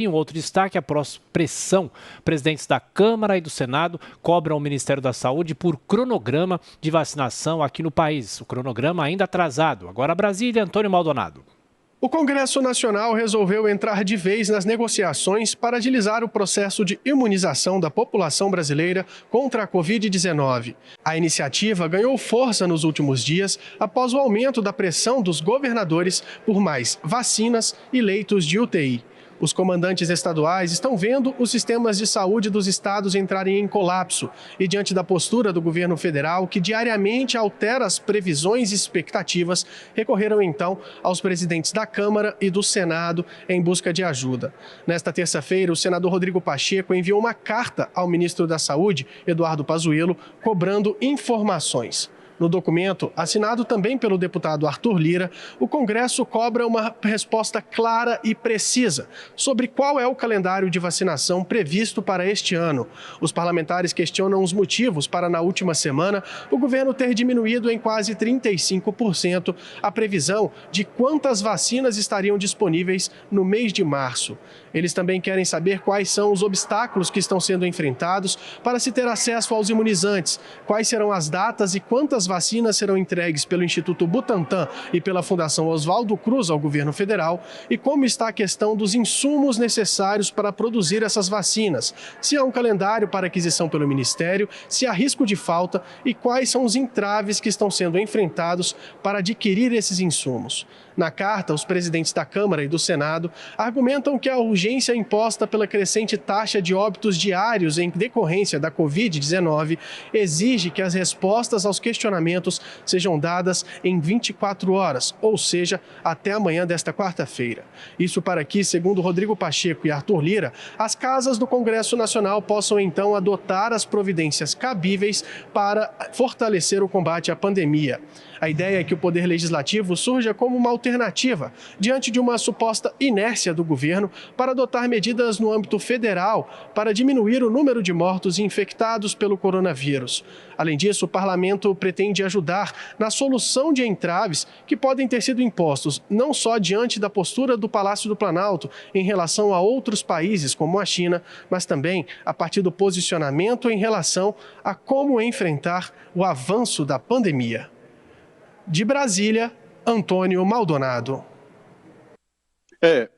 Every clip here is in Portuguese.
E um outro destaque, após pressão, presidentes da Câmara e do Senado cobram o Ministério da Saúde por cronograma de vacinação aqui no país. O cronograma ainda atrasado. Agora Brasília, Antônio Maldonado. O Congresso Nacional resolveu entrar de vez nas negociações para agilizar o processo de imunização da população brasileira contra a Covid-19. A iniciativa ganhou força nos últimos dias após o aumento da pressão dos governadores por mais vacinas e leitos de UTI. Os comandantes estaduais estão vendo os sistemas de saúde dos estados entrarem em colapso e, diante da postura do governo federal, que diariamente altera as previsões e expectativas, recorreram então aos presidentes da Câmara e do Senado em busca de ajuda. Nesta terça-feira, o senador Rodrigo Pacheco enviou uma carta ao ministro da Saúde, Eduardo Pazuello, cobrando informações. No documento, assinado também pelo deputado Arthur Lira, o Congresso cobra uma resposta clara e precisa sobre qual é o calendário de vacinação previsto para este ano. Os parlamentares questionam os motivos para, na última semana, o governo ter diminuído em quase 35% a previsão de quantas vacinas estariam disponíveis no mês de março. Eles também querem saber quais são os obstáculos que estão sendo enfrentados para se ter acesso aos imunizantes, quais serão as datas e quantas vacinas serão entregues pelo Instituto Butantan e pela Fundação Oswaldo Cruz ao governo federal e como está a questão dos insumos necessários para produzir essas vacinas, se há um calendário para aquisição pelo Ministério, se há risco de falta e quais são os entraves que estão sendo enfrentados para adquirir esses insumos. Na carta, os presidentes da Câmara e do Senado argumentam que a urgência imposta pela crescente taxa de óbitos diários em decorrência da Covid-19 exige que as respostas aos questionamentos sejam dadas em 24 horas, ou seja, até amanhã desta quarta-feira. Isso para que, segundo Rodrigo Pacheco e Arthur Lira, as casas do Congresso Nacional possam então adotar as providências cabíveis para fortalecer o combate à pandemia. A ideia é que o Poder Legislativo surja como uma alternativa diante de uma suposta inércia do governo para adotar medidas no âmbito federal para diminuir o número de mortos e infectados pelo coronavírus. Além disso, o parlamento pretende ajudar na solução de entraves que podem ter sido impostos não só diante da postura do Palácio do Planalto em relação a outros países como a China, mas também a partir do posicionamento em relação a como enfrentar o avanço da pandemia. De Brasília, Antônio Maldonado.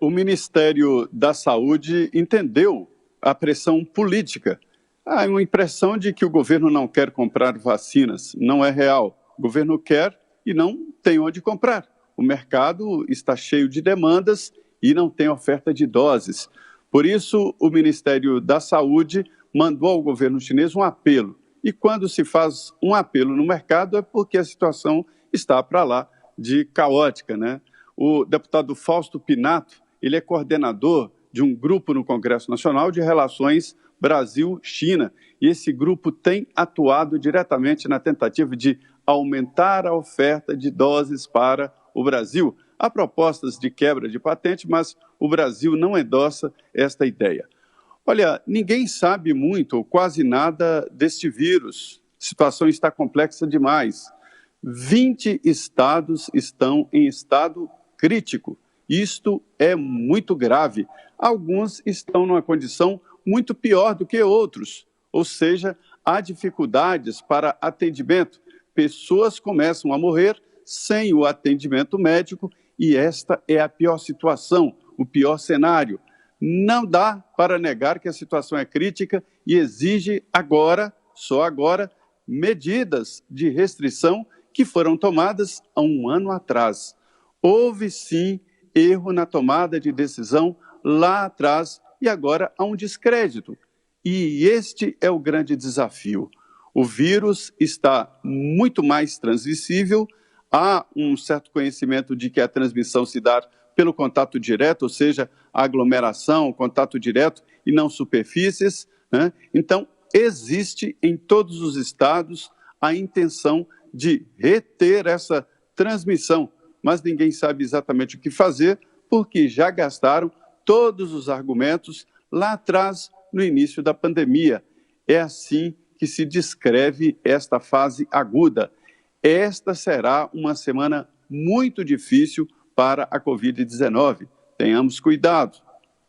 O Ministério da Saúde entendeu a pressão política. Há uma impressão de que o governo não quer comprar vacinas. Não é real. O governo quer e não tem onde comprar. O mercado está cheio de demandas e não tem oferta de doses. Por isso, o Ministério da Saúde mandou ao governo chinês um apelo. E quando se faz um apelo no mercado é porque a situação está para lá de caótica, né? O deputado Fausto Pinato, ele é coordenador de um grupo no Congresso Nacional de Relações Brasil-China. E esse grupo tem atuado diretamente na tentativa de aumentar a oferta de doses para o Brasil. Há propostas de quebra de patente, mas o Brasil não endossa esta ideia. Olha, ninguém sabe muito ou quase nada deste vírus. A situação está complexa demais. 20 estados estão em estado crítico. Isto é muito grave. Alguns estão numa condição muito pior do que outros, ou seja, há dificuldades para atendimento. Pessoas começam a morrer sem o atendimento médico e esta é a pior situação, o pior cenário. Não dá para negar que a situação é crítica e exige agora, só agora, medidas de restrição que foram tomadas há um ano atrás. Houve, sim, erro na tomada de decisão lá atrás e agora há um descrédito. E este é o grande desafio. O vírus está muito mais transmissível, há um certo conhecimento de que a transmissão se dá pelo contato direto, ou seja, aglomeração, contato direto e não superfícies, né? Então, existe em todos os estados a intenção de reter essa transmissão, mas ninguém sabe exatamente o que fazer, porque já gastaram todos os argumentos lá atrás, no início da pandemia. É assim que se descreve esta fase aguda. Esta será uma semana muito difícil para a Covid-19. Tenhamos cuidado.